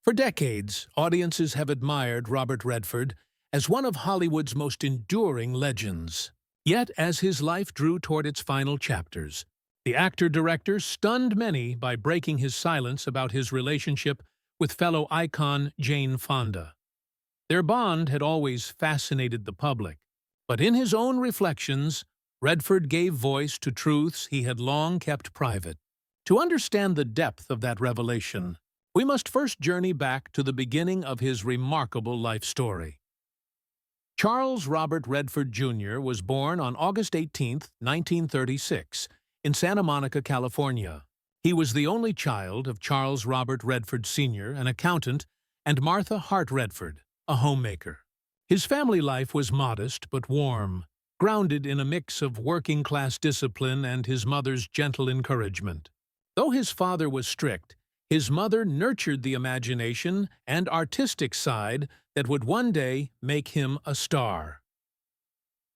For decades, audiences have admired Robert Redford as one of Hollywood's most enduring legends. Yet, as his life drew toward its final chapters, the actor-director stunned many by breaking his silence about his relationship with fellow icon Jane Fonda. Their bond had always fascinated the public, but in his own reflections, Redford gave voice to truths he had long kept private. To understand the depth of that revelation, we must first journey back to the beginning of his remarkable life story. Charles Robert Redford Jr. was born on August 18, 1936, in Santa Monica, California. He was the only child of Charles Robert Redford Sr., an accountant, and Martha Hart Redford, a homemaker. His family life was modest but warm, grounded in a mix of working-class discipline and his mother's gentle encouragement. Though his father was strict, his mother nurtured the imagination and artistic side that would one day make him a star.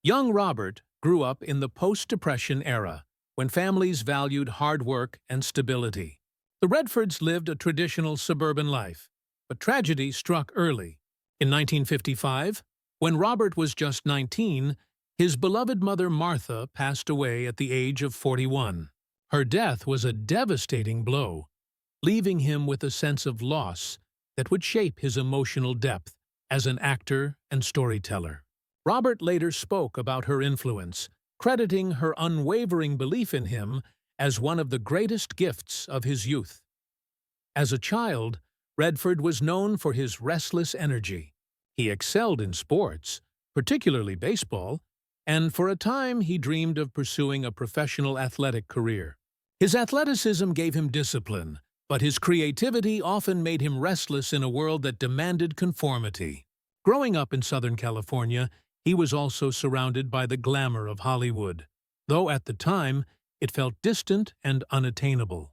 Young Robert grew up in the post-Depression era, when families valued hard work and stability. The Redfords lived a traditional suburban life, but tragedy struck early. In 1955, when Robert was just 19, his beloved mother Martha passed away at the age of 41. Her death was a devastating blow, leaving him with a sense of loss that would shape his emotional depth as an actor and storyteller. Robert later spoke about her influence, crediting her unwavering belief in him as one of the greatest gifts of his youth. As a child, Redford was known for his restless energy. He excelled in sports, particularly baseball, and for a time he dreamed of pursuing a professional athletic career. His athleticism gave him discipline, but his creativity often made him restless in a world that demanded conformity. Growing up in Southern California, he was also surrounded by the glamour of Hollywood, though at the time it felt distant and unattainable.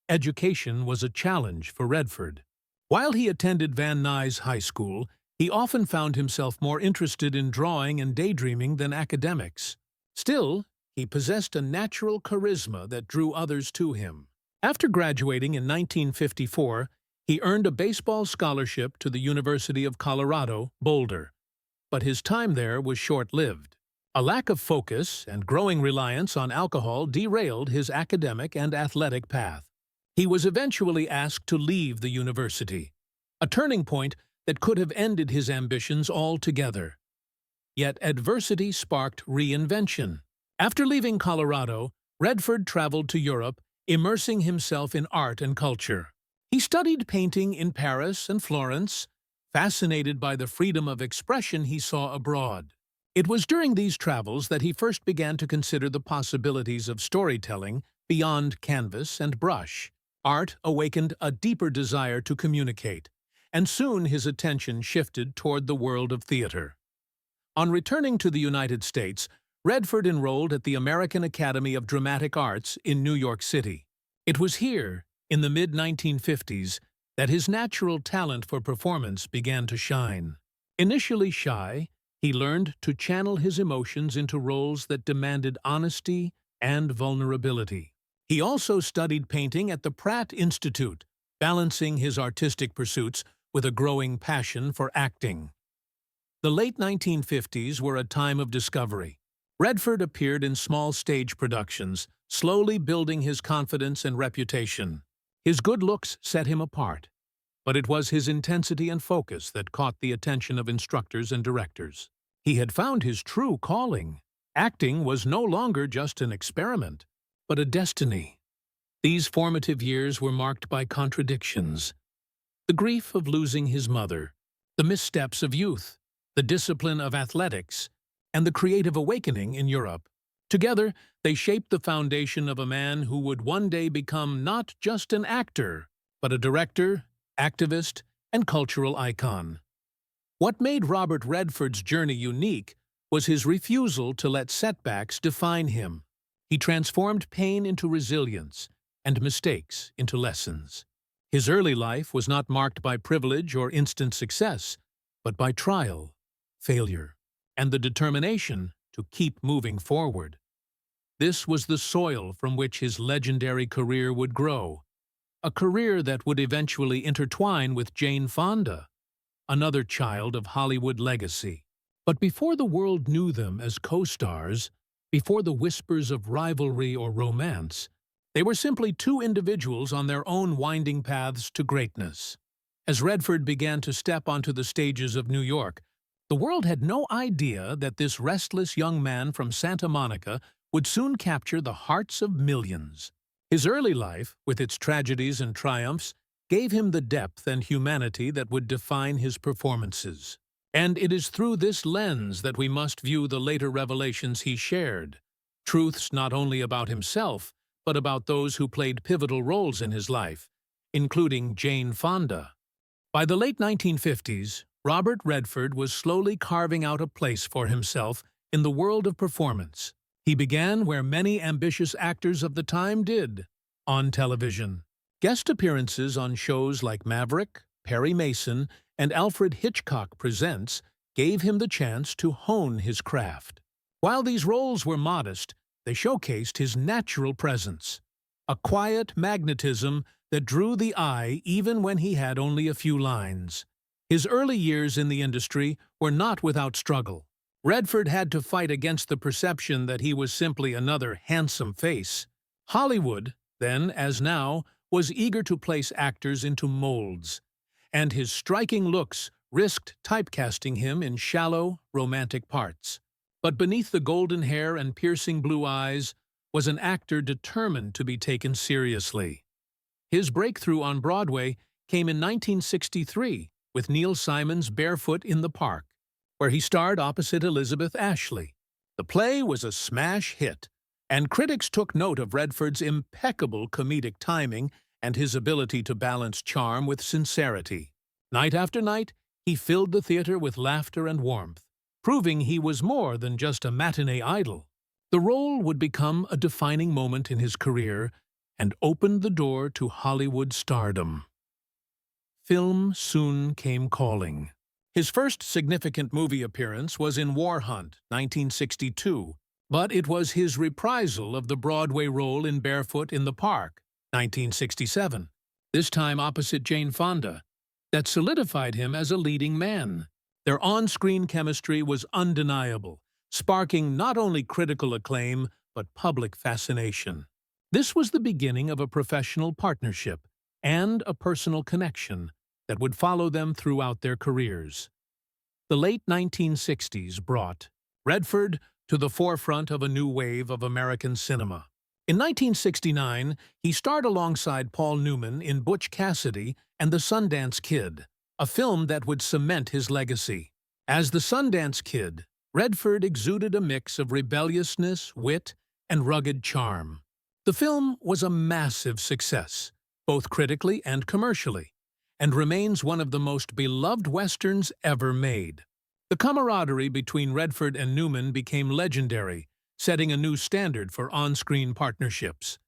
Education was a challenge for Redford. While he attended Van Nuys High School, he often found himself more interested in drawing and daydreaming than academics. Still, he possessed a natural charisma that drew others to him. After graduating in 1954, he earned a baseball scholarship to the University of Colorado, Boulder, but his time there was short-lived. A lack of focus and growing reliance on alcohol derailed his academic and athletic path. He was eventually asked to leave the university, a turning point that could have ended his ambitions altogether. Yet adversity sparked reinvention. After leaving Colorado, Redford traveled to Europe, immersing himself in art and culture. He studied painting in Paris and Florence, fascinated by the freedom of expression he saw abroad. It was during these travels that he first began to consider the possibilities of storytelling beyond canvas and brush. Art awakened a deeper desire to communicate, and soon his attention shifted toward the world of theater. On returning to the United States, Redford enrolled at the American Academy of Dramatic Arts in New York City. It was here, in the mid-1950s, that his natural talent for performance began to shine. Initially shy, he learned to channel his emotions into roles that demanded honesty and vulnerability. He also studied painting at the Pratt Institute, balancing his artistic pursuits with a growing passion for acting. The late 1950s were a time of discovery. Redford appeared in small stage productions, slowly building his confidence and reputation. His good looks set him apart, but it was his intensity and focus that caught the attention of instructors and directors. He had found his true calling. Acting was no longer just an experiment, but a destiny. These formative years were marked by contradictions. The grief of losing his mother, the missteps of youth, the discipline of athletics, and the creative awakening in Europe. Together, they shaped the foundation of a man who would one day become not just an actor, but a director, activist, and cultural icon. What made Robert Redford's journey unique was his refusal to let setbacks define him. He transformed pain into resilience and mistakes into lessons. His early life was not marked by privilege or instant success, but by trial, failure, and the determination to keep moving forward. This was the soil from which his legendary career would grow, a career that would eventually intertwine with Jane Fonda, another child of Hollywood legacy. But before the world knew them as co-stars, before the whispers of rivalry or romance, they were simply two individuals on their own winding paths to greatness. As Redford began to step onto the stages of New York, the world had no idea that this restless young man from Santa Monica would soon capture the hearts of millions. His early life, with its tragedies and triumphs, gave him the depth and humanity that would define his performances. And it is through this lens that we must view the later revelations he shared, truths not only about himself, but about those who played pivotal roles in his life, including Jane Fonda. By the late 1950s, Robert Redford was slowly carving out a place for himself in the world of performance. He began where many ambitious actors of the time did, on television. Guest appearances on shows like Maverick, Perry Mason, and Alfred Hitchcock Presents gave him the chance to hone his craft. While these roles were modest, they showcased his natural presence, a quiet magnetism that drew the eye even when he had only a few lines. His early years in the industry were not without struggle. Redford had to fight against the perception that he was simply another handsome face. Hollywood, then as now, was eager to place actors into molds, and his striking looks risked typecasting him in shallow, romantic parts. But beneath the golden hair and piercing blue eyes was an actor determined to be taken seriously. His breakthrough on Broadway came in 1963 with Neil Simon's Barefoot in the Park, where he starred opposite Elizabeth Ashley. The play was a smash hit, and critics took note of Redford's impeccable comedic timing and his ability to balance charm with sincerity. Night after night, he filled the theater with laughter and warmth, proving he was more than just a matinee idol. The role would become a defining moment in his career and opened the door to Hollywood stardom. Film soon came calling. His first significant movie appearance was in War Hunt, 1962, but it was his reprisal of the Broadway role in Barefoot in the Park, 1967, this time opposite Jane Fonda, that solidified him as a leading man. Their on-screen chemistry was undeniable, sparking not only critical acclaim but public fascination. This was the beginning of a professional partnership and a personal connection that would follow them throughout their careers. The late 1960s brought Redford to the forefront of a new wave of American cinema. In 1969, he starred alongside Paul Newman in Butch Cassidy and the Sundance Kid, a film that would cement his legacy. As the Sundance Kid, Redford exuded a mix of rebelliousness, wit, and rugged charm. The film was a massive success, both critically and commercially, and remains one of the most beloved westerns ever made. The camaraderie between Redford and Newman became legendary, setting a new standard for on-screen partnerships.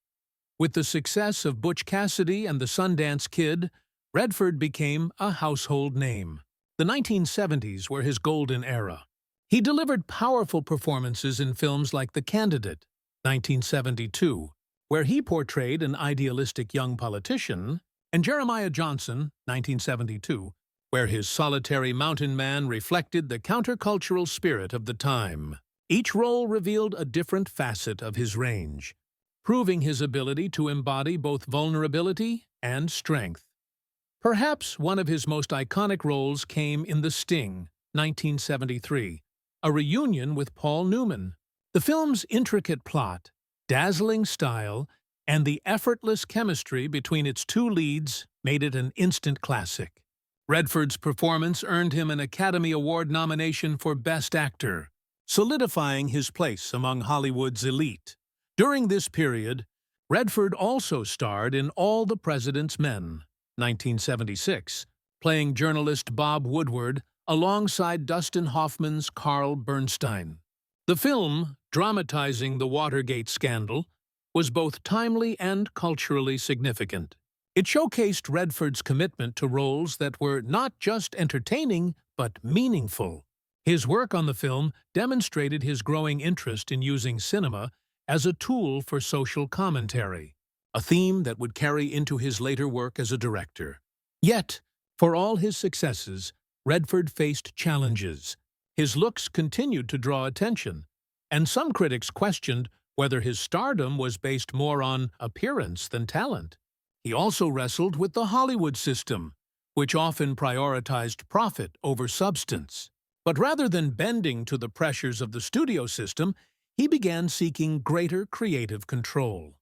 With the success of Butch Cassidy and the Sundance Kid, Redford became a household name. The 1970s were his golden era. He delivered powerful performances in films like The Candidate, 1972, where he portrayed an idealistic young politician, and Jeremiah Johnson, 1972, where his solitary mountain man reflected the countercultural spirit of the time. Each role revealed a different facet of his range, proving his ability to embody both vulnerability and strength. Perhaps one of his most iconic roles came in The Sting, 1973, a reunion with Paul Newman. The film's intricate plot, dazzling style, and the effortless chemistry between its two leads made it an instant classic. Redford's performance earned him an Academy Award nomination for Best Actor, solidifying his place among Hollywood's elite. During this period, Redford also starred in All the President's Men, 1976, playing journalist Bob Woodward alongside Dustin Hoffman's Carl Bernstein. The film, dramatizing the Watergate scandal, was both timely and culturally significant. It showcased Redford's commitment to roles that were not just entertaining, but meaningful. His work on the film demonstrated his growing interest in using cinema as a tool for social commentary, a theme that would carry into his later work as a director. Yet, for all his successes, Redford faced challenges. His looks continued to draw attention, and some critics questioned whether his stardom was based more on appearance than talent. He also wrestled with the Hollywood system, which often prioritized profit over substance. But rather than bending to the pressures of the studio system, he began seeking greater creative control.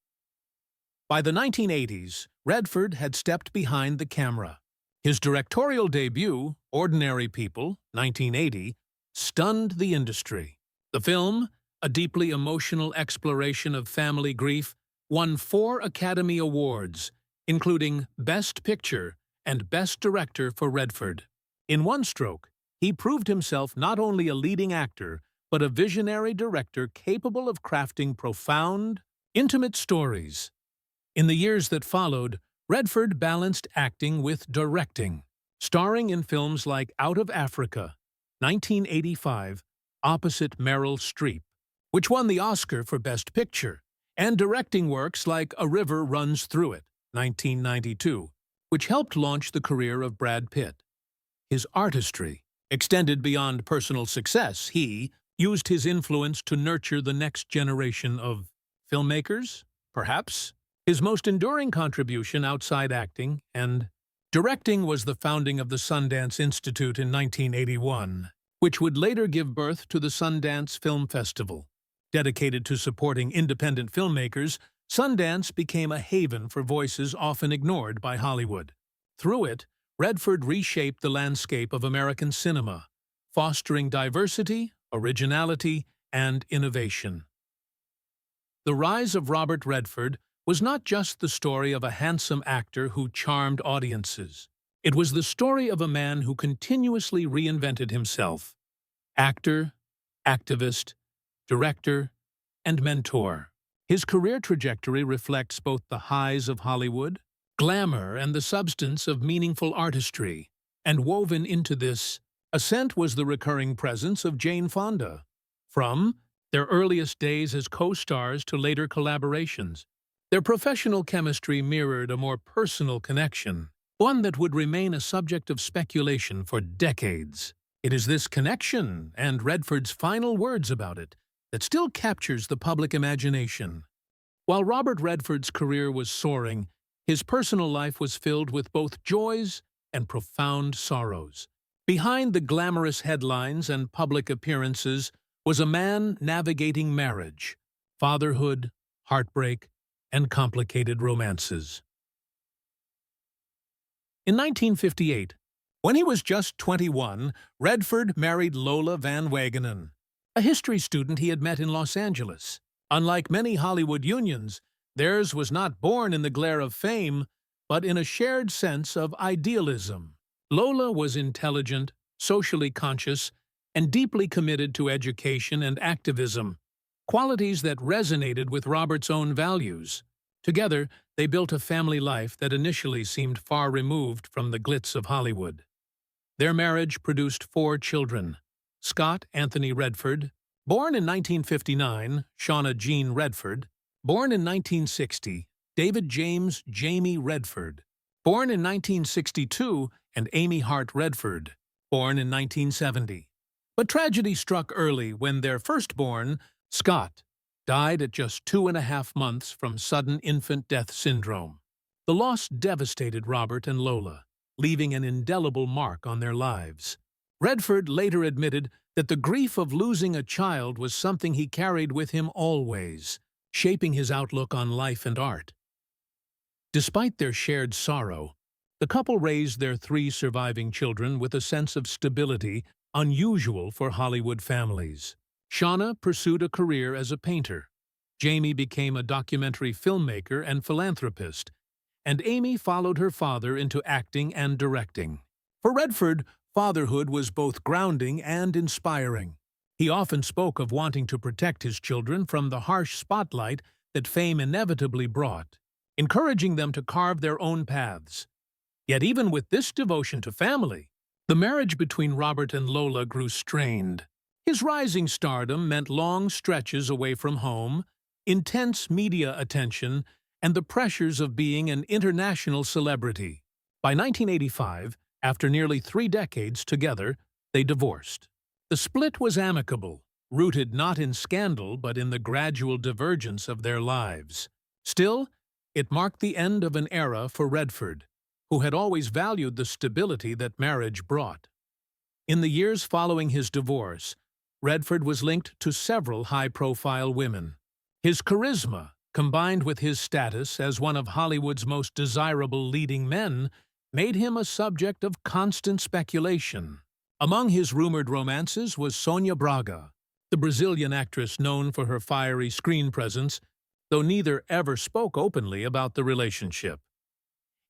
By the 1980s, Redford had stepped behind the camera. His directorial debut, Ordinary People, 1980, stunned the industry. The film, a deeply emotional exploration of family grief, won 4 Academy Awards, including Best Picture and Best Director for Redford. In one stroke, he proved himself not only a leading actor, but a visionary director capable of crafting profound, intimate stories. In the years that followed, Redford balanced acting with directing, starring in films like Out of Africa, 1985, opposite Meryl Streep, which won the Oscar for Best Picture, and directing works like A River Runs Through It, 1992, which helped launch the career of Brad Pitt. His artistry extended beyond personal success. He used his influence to nurture the next generation of filmmakers, perhaps. His most enduring contribution outside acting and directing was the founding of the Sundance Institute in 1981, which would later give birth to the Sundance Film Festival. Dedicated to supporting independent filmmakers, Sundance became a haven for voices often ignored by Hollywood. Through it, Redford reshaped the landscape of American cinema, fostering diversity, originality, and innovation. The rise of Robert Redford was not just the story of a handsome actor who charmed audiences. It was the story of a man who continuously reinvented himself. Actor, activist, director, and mentor. His career trajectory reflects both the highs of Hollywood, glamour, and the substance of meaningful artistry. And woven into this ascent was the recurring presence of Jane Fonda. From their earliest days as co-stars to later collaborations, their professional chemistry mirrored a more personal connection, one that would remain a subject of speculation for decades. It is this connection, and Redford's final words about it, that still captures the public imagination. While Robert Redford's career was soaring, his personal life was filled with both joys and profound sorrows. Behind the glamorous headlines and public appearances was a man navigating marriage, fatherhood, heartbreak, and complicated romances. In 1958, when he was just 21, Redford married Lola Van Wagenen, a history student he had met in Los Angeles. Unlike many Hollywood unions, theirs was not born in the glare of fame, but in a shared sense of idealism. Lola was intelligent, socially conscious, and deeply committed to education and activism, qualities that resonated with Robert's own values. Together, they built a family life that initially seemed far removed from the glitz of Hollywood. Their marriage produced 4 children: Scott Anthony Redford, born in 1959, Shauna Jean Redford, born in 1960, David James Jamie Redford, born in 1962, and Amy Hart Redford, born in 1970. But tragedy struck early when their firstborn, Scott, died at just 2.5 months from sudden infant death syndrome. The loss devastated Robert and Lola, leaving an indelible mark on their lives. Redford later admitted that the grief of losing a child was something he carried with him always, shaping his outlook on life and art. Despite their shared sorrow, the couple raised their 3 surviving children with a sense of stability unusual for Hollywood families. Shauna pursued a career as a painter. Jamie became a documentary filmmaker and philanthropist, and Amy followed her father into acting and directing. For Redford, fatherhood was both grounding and inspiring. He often spoke of wanting to protect his children from the harsh spotlight that fame inevitably brought, encouraging them to carve their own paths. Yet even with this devotion to family, the marriage between Robert and Lola grew strained. His rising stardom meant long stretches away from home, intense media attention, and the pressures of being an international celebrity. By 1985, after nearly 3 decades together, they divorced. The split was amicable, rooted not in scandal but in the gradual divergence of their lives. Still, it marked the end of an era for Redford, who had always valued the stability that marriage brought. In the years following his divorce, Redford was linked to several high-profile women. His charisma, combined with his status as one of Hollywood's most desirable leading men, made him a subject of constant speculation. Among his rumored romances was Sonia Braga, the Brazilian actress known for her fiery screen presence, though neither ever spoke openly about the relationship.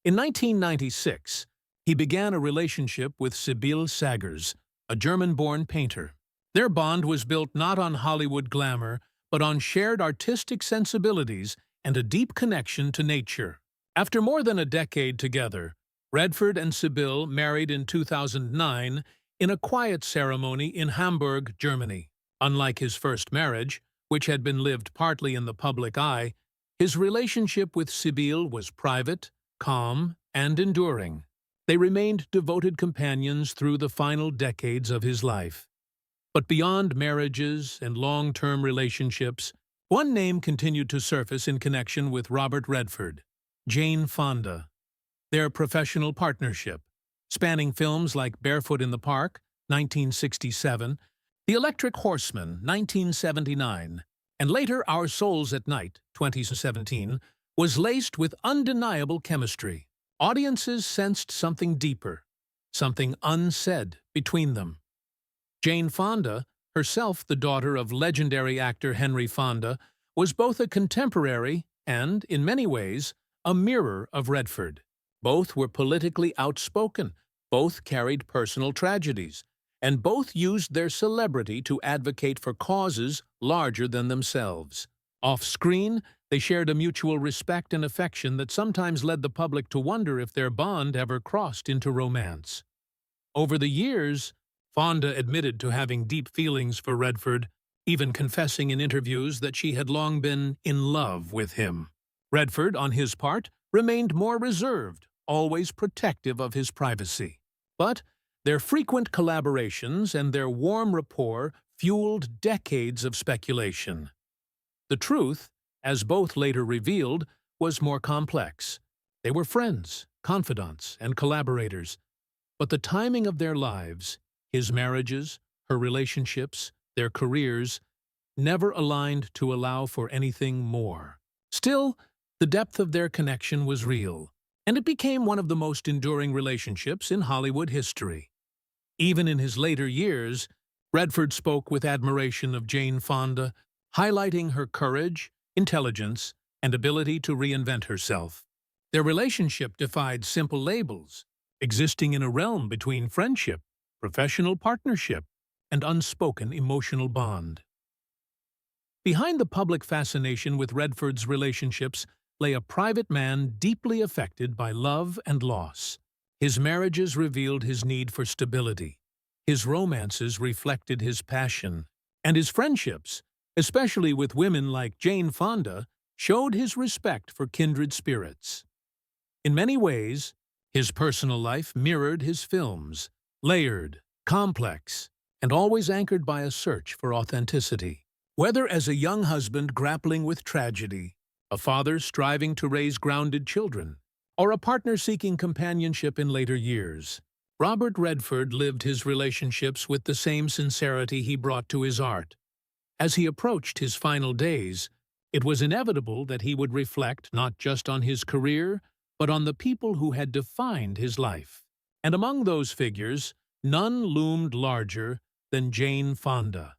In 1996, he began a relationship with Sibylle Sagers, a German-born painter. Their bond was built not on Hollywood glamour, but on shared artistic sensibilities and a deep connection to nature. After more than a decade together, Redford and Sibylle married in 2009 in a quiet ceremony in Hamburg, Germany. Unlike his first marriage, which had been lived partly in the public eye, his relationship with Sibylle was private, calm, and enduring. They remained devoted companions through the final decades of his life. But beyond marriages and long-term relationships, one name continued to surface in connection with Robert Redford: Jane Fonda. Their professional partnership, spanning films like Barefoot in the Park, 1967, The Electric Horseman, 1979, and later Our Souls at Night, 2017, was laced with undeniable chemistry. Audiences sensed something deeper, something unsaid between them. Jane Fonda, herself the daughter of legendary actor Henry Fonda, was both a contemporary and, in many ways, a mirror of Redford. Both were politically outspoken, both carried personal tragedies, and both used their celebrity to advocate for causes larger than themselves. Off-screen, they shared a mutual respect and affection that sometimes led the public to wonder if their bond ever crossed into romance. Over the years, Fonda admitted to having deep feelings for Redford, even confessing in interviews that she had long been in love with him. Redford, on his part, remained more reserved, always protective of his privacy. But their frequent collaborations and their warm rapport fueled decades of speculation. The truth, as both later revealed, was more complex. They were friends, confidants, and collaborators. But the timing of their lives, his marriages, her relationships, their careers, never aligned to allow for anything more. Still, the depth of their connection was real, and it became one of the most enduring relationships in Hollywood history. Even in his later years, Redford spoke with admiration of Jane Fonda, highlighting her courage, intelligence, and ability to reinvent herself. Their relationship defied simple labels, existing in a realm between friendship, professional partnership, and unspoken emotional bond. Behind the public fascination with Redford's relationships lay a private man deeply affected by love and loss. His marriages revealed his need for stability. His romances reflected his passion, and his friendships, especially with women like Jane Fonda, showed his respect for kindred spirits. In many ways, his personal life mirrored his films, layered, complex, and always anchored by a search for authenticity. Whether as a young husband grappling with tragedy, a father striving to raise grounded children, or a partner seeking companionship in later years, Robert Redford lived his relationships with the same sincerity he brought to his art. As he approached his final days, it was inevitable that he would reflect not just on his career, but on the people who had defined his life. And among those figures, none loomed larger than Jane Fonda.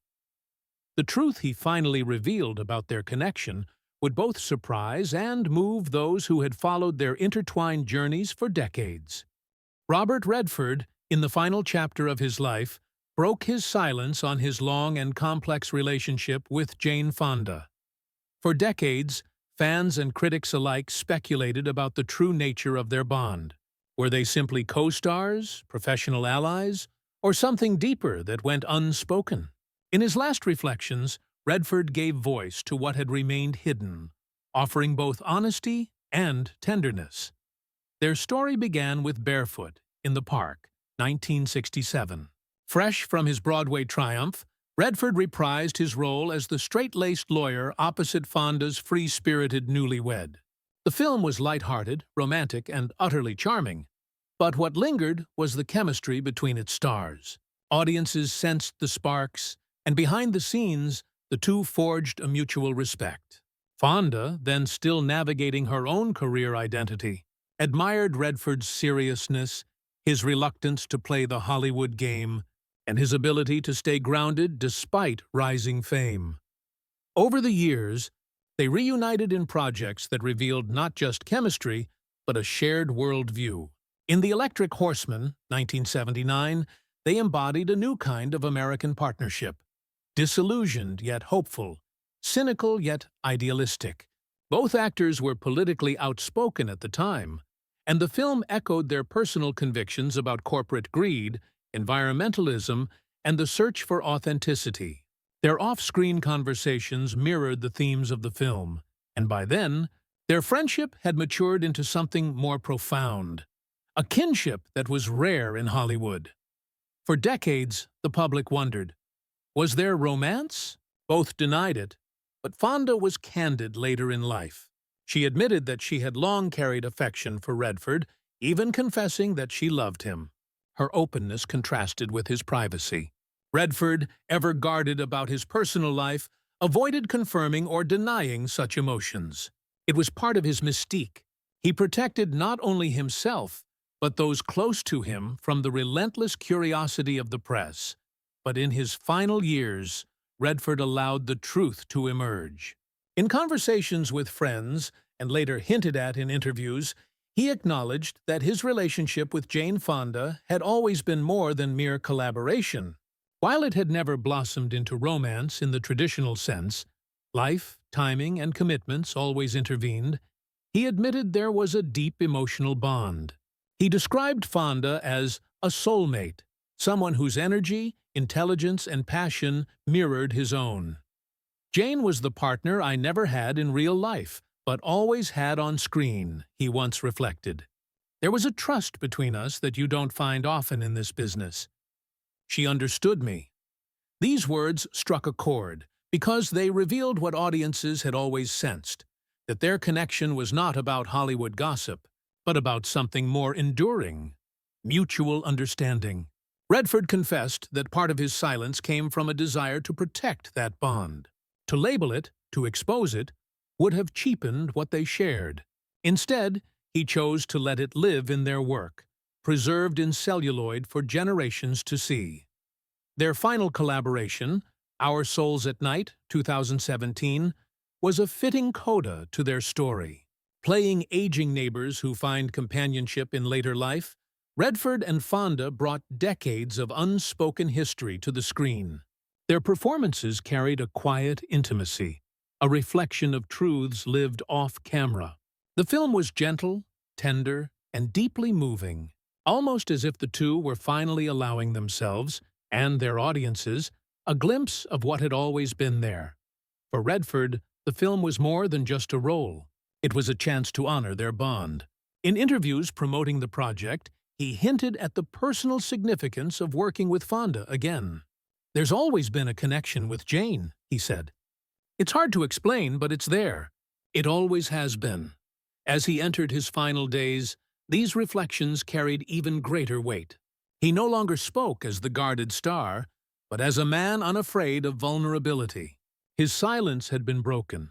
The truth he finally revealed about their connection would both surprise and move those who had followed their intertwined journeys for decades. Robert Redford, in the final chapter of his life, broke his silence on his long and complex relationship with Jane Fonda. For decades, fans and critics alike speculated about the true nature of their bond. Were they simply co-stars, professional allies, or something deeper that went unspoken? In his last reflections, Redford gave voice to what had remained hidden, offering both honesty and tenderness. Their story began with Barefoot in the Park, 1967. Fresh from his Broadway triumph, Redford reprised his role as the straight-laced lawyer opposite Fonda's free-spirited newlywed. The film was light-hearted, romantic, and utterly charming, but what lingered was the chemistry between its stars. Audiences sensed the sparks, and behind the scenes, the two forged a mutual respect. Fonda, then still navigating her own career identity, admired Redford's seriousness, his reluctance to play the Hollywood game, and his ability to stay grounded despite rising fame. Over the years, they reunited in projects that revealed not just chemistry, but a shared worldview. In The Electric Horseman, 1979, they embodied a new kind of American partnership. Disillusioned yet hopeful, cynical yet idealistic. Both actors were politically outspoken at the time, and the film echoed their personal convictions about corporate greed, environmentalism, and the search for authenticity. Their off-screen conversations mirrored the themes of the film, and by then, their friendship had matured into something more profound, a kinship that was rare in Hollywood. For decades, the public wondered, was there romance? Both denied it, but Fonda was candid later in life. She admitted that she had long carried affection for Redford, even confessing that she loved him. Her openness contrasted with his privacy. Redford, ever guarded about his personal life, avoided confirming or denying such emotions. It was part of his mystique. He protected not only himself, but those close to him from the relentless curiosity of the press. But in his final years, Redford allowed the truth to emerge. In conversations with friends, and later hinted at in interviews, he acknowledged that his relationship with Jane Fonda had always been more than mere collaboration. While it had never blossomed into romance in the traditional sense, life, timing, and commitments always intervened, he admitted there was a deep emotional bond. He described Fonda as a soulmate, someone whose energy, intelligence, and passion mirrored his own. Jane was the partner I never had in real life, but always had on screen, he once reflected. There was a trust between us that you don't find often in this business. She understood me. These words struck a chord because they revealed what audiences had always sensed, that their connection was not about Hollywood gossip, but about something more enduring, mutual understanding. Redford confessed that part of his silence came from a desire to protect that bond. To label it, to expose it, would have cheapened what they shared. Instead, he chose to let it live in their work, preserved in celluloid for generations to see. Their final collaboration, Our Souls at Night, 2017, was a fitting coda to their story. Playing aging neighbors who find companionship in later life, Redford and Fonda brought decades of unspoken history to the screen. Their performances carried a quiet intimacy, a reflection of truths lived off-camera. The film was gentle, tender, and deeply moving, almost as if the two were finally allowing themselves, and their audiences, a glimpse of what had always been there. For Redford, the film was more than just a role. It was a chance to honor their bond. In interviews promoting the project, he hinted at the personal significance of working with Fonda again. There's always been a connection with Jane, he said. It's hard to explain, but it's there. It always has been. As he entered his final days, these reflections carried even greater weight. He no longer spoke as the guarded star, but as a man unafraid of vulnerability. His silence had been broken,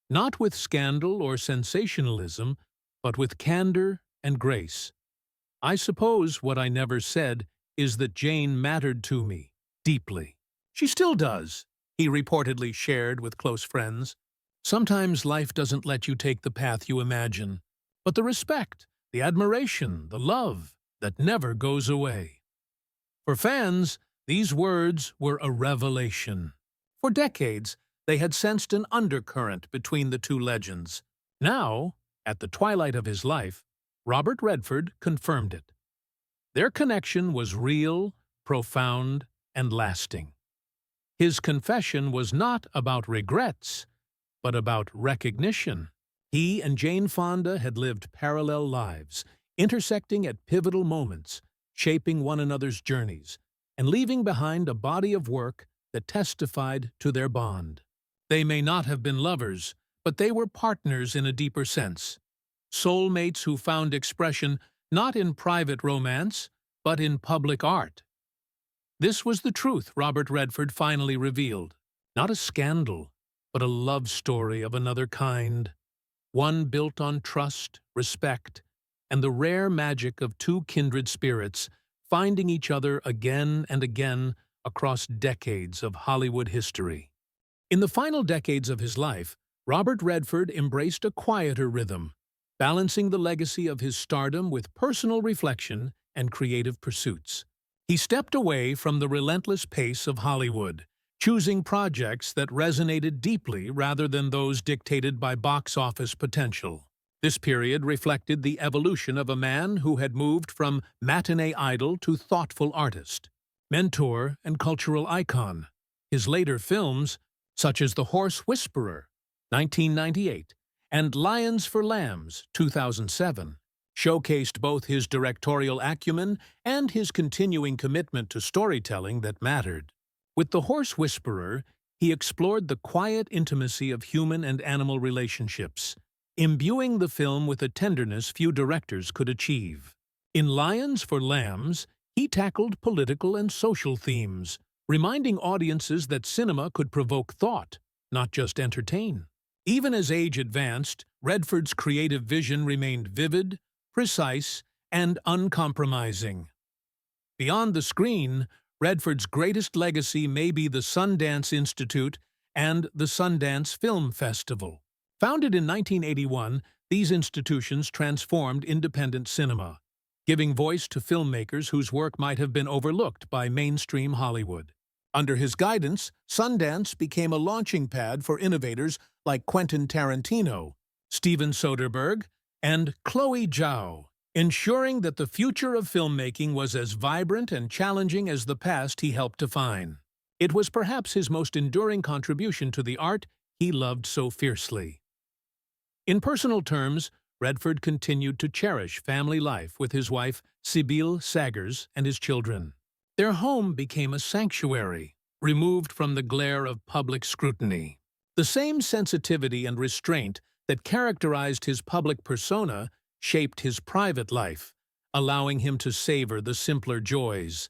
not with scandal or sensationalism, but with candor and grace. I suppose what I never said is that Jane mattered to me deeply. She still does, he reportedly shared with close friends. Sometimes life doesn't let you take the path you imagine, but the respect, the admiration, the love that never goes away. For fans, these words were a revelation. For decades, they had sensed an undercurrent between the two legends. Now, at the twilight of his life, Robert Redford confirmed it. Their connection was real, profound, and lasting. His confession was not about regrets, but about recognition. He and Jane Fonda had lived parallel lives, intersecting at pivotal moments, shaping one another's journeys, and leaving behind a body of work that testified to their bond. They may not have been lovers, but they were partners in a deeper sense. Soulmates who found expression not in private romance, but in public art. This was the truth Robert Redford finally revealed. Not a scandal, but a love story of another kind. One built on trust, respect, and the rare magic of two kindred spirits finding each other again and again across decades of Hollywood history. In the final decades of his life, Robert Redford embraced a quieter rhythm, balancing the legacy of his stardom with personal reflection and creative pursuits. He stepped away from the relentless pace of Hollywood, choosing projects that resonated deeply rather than those dictated by box office potential. This period reflected the evolution of a man who had moved from matinee idol to thoughtful artist, mentor, and cultural icon. His later films, such as The Horse Whisperer, 1998, and Lions for Lambs, 2007, showcased both his directorial acumen and his continuing commitment to storytelling that mattered. With The Horse Whisperer, he explored the quiet intimacy of human and animal relationships, imbuing the film with a tenderness few directors could achieve. In Lions for Lambs, he tackled political and social themes, reminding audiences that cinema could provoke thought, not just entertain. Even as age advanced, Redford's creative vision remained vivid, precise, and uncompromising. Beyond the screen, Redford's greatest legacy may be the Sundance Institute and the Sundance Film Festival. Founded in 1981, these institutions transformed independent cinema, giving voice to filmmakers whose work might have been overlooked by mainstream Hollywood. Under his guidance, Sundance became a launching pad for innovators like Quentin Tarantino, Steven Soderbergh, and Chloe Zhao, ensuring that the future of filmmaking was as vibrant and challenging as the past he helped define. It was perhaps his most enduring contribution to the art he loved so fiercely. In personal terms, Redford continued to cherish family life with his wife, Sibylle Sagers, and his children. Their home became a sanctuary, removed from the glare of public scrutiny. The same sensitivity and restraint that characterized his public persona shaped his private life, allowing him to savor the simpler joys.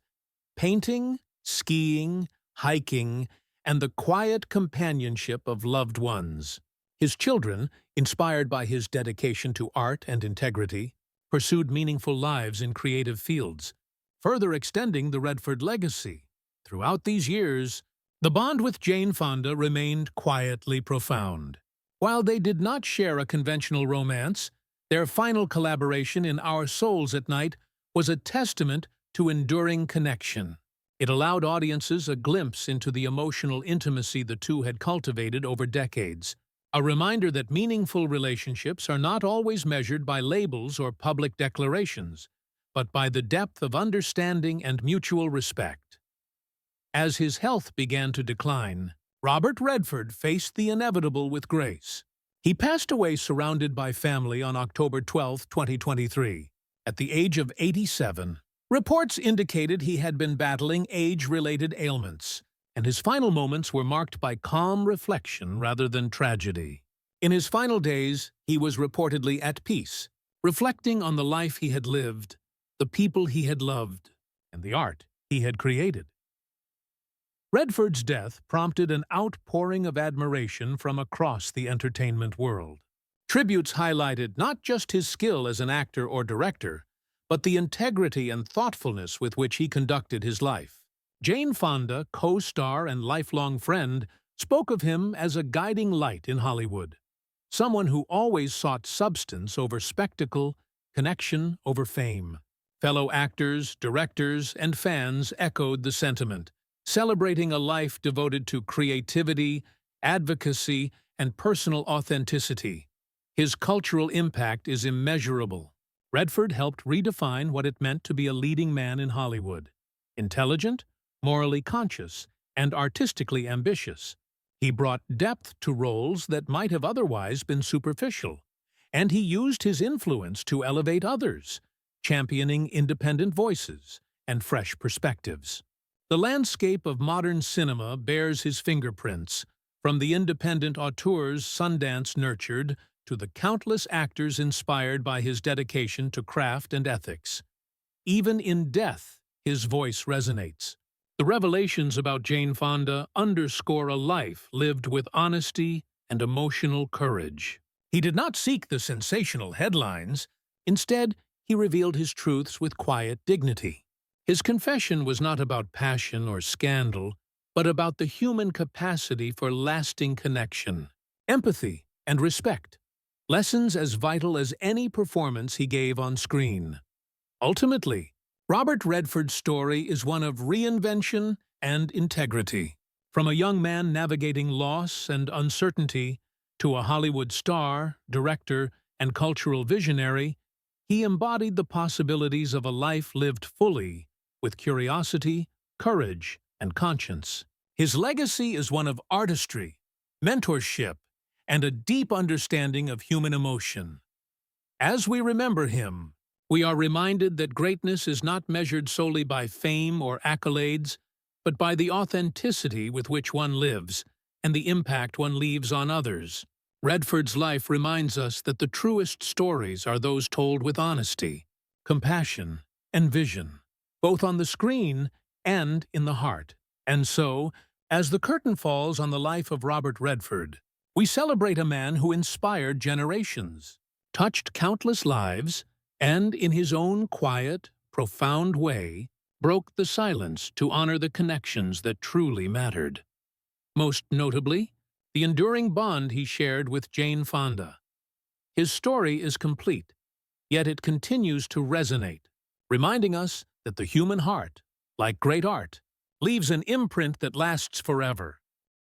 Painting, skiing, hiking, and the quiet companionship of loved ones. His children, inspired by his dedication to art and integrity, pursued meaningful lives in creative fields, further extending the Redford legacy. Throughout these years, the bond with Jane Fonda remained quietly profound. While they did not share a conventional romance, their final collaboration in Our Souls at Night was a testament to enduring connection. It allowed audiences a glimpse into the emotional intimacy the two had cultivated over decades, a reminder that meaningful relationships are not always measured by labels or public declarations, but by the depth of understanding and mutual respect. As his health began to decline, Robert Redford faced the inevitable with grace. He passed away surrounded by family on October 12, 2023, at the age of 87. Reports indicated he had been battling age-related ailments, and his final moments were marked by calm reflection rather than tragedy. In his final days, he was reportedly at peace, reflecting on the life he had lived, the people he had loved, and the art he had created. Redford's death prompted an outpouring of admiration from across the entertainment world. Tributes highlighted not just his skill as an actor or director, but the integrity and thoughtfulness with which he conducted his life. Jane Fonda, co-star and lifelong friend, spoke of him as a guiding light in Hollywood, someone who always sought substance over spectacle, connection over fame. Fellow actors, directors, and fans echoed the sentiment, celebrating a life devoted to creativity, advocacy, and personal authenticity. His cultural impact is immeasurable. Redford helped redefine what it meant to be a leading man in Hollywood. Intelligent, morally conscious, and artistically ambitious, he brought depth to roles that might have otherwise been superficial. and he used his influence to elevate others, championing independent voices and fresh perspectives. The landscape of modern cinema bears his fingerprints, from the independent auteurs Sundance nurtured to the countless actors inspired by his dedication to craft and ethics. Even in death, his voice resonates. The revelations about Jane Fonda underscore a life lived with honesty and emotional courage. He did not seek the sensational headlines. Instead, he revealed his truths with quiet dignity. His confession was not about passion or scandal, but about the human capacity for lasting connection, empathy, and respect, lessons as vital as any performance he gave on screen. Ultimately, Robert Redford's story is one of reinvention and integrity. From a young man navigating loss and uncertainty to a Hollywood star, director, and cultural visionary, he embodied the possibilities of a life lived fully, with curiosity, courage, and conscience. His legacy is one of artistry, mentorship, and a deep understanding of human emotion. As we remember him, we are reminded that greatness is not measured solely by fame or accolades, but by the authenticity with which one lives and the impact one leaves on others. Redford's life reminds us that the truest stories are those told with honesty, compassion, and vision, both on the screen and in the heart. And so, as the curtain falls on the life of Robert Redford, we celebrate a man who inspired generations, touched countless lives, and in his own quiet, profound way, broke the silence to honor the connections that truly mattered. Most notably, the enduring bond he shared with Jane Fonda. His story is complete, yet it continues to resonate, reminding us that the human heart, like great art, leaves an imprint that lasts forever.